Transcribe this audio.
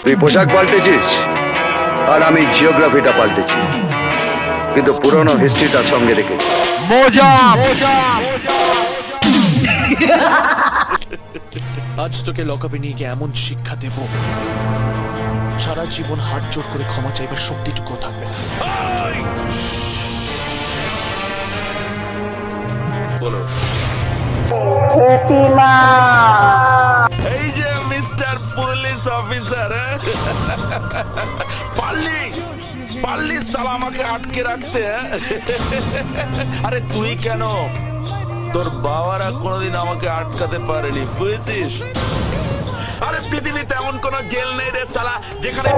তুই পোশাক পাল্টেছিস আর আমি জিওগ্রাফিটা পাল্টেছি, কিন্তু পুরনো হিস্ট্রিটার সঙ্গে রেখেছি। মজা আজ তোকে লকআপে নিয়ে গিয়ে এমন শিক্ষা দেব, সারা জীবন হাত জোর করে ক্ষমা চাইবার শক্তিটুকু থাকবে না। বলো। এই যে মিস্টার পুলিশ অফিসার, পারলি সালা আমাকে আটকে রাখতে। আরে তুই কেন, তোর বাবারা কোনোদিন আমাকে আটকাতে পারেনি, বুঝেছিস? আরে পৃথিবীতে এমন কোন জেল নেই রে সালা যেখানে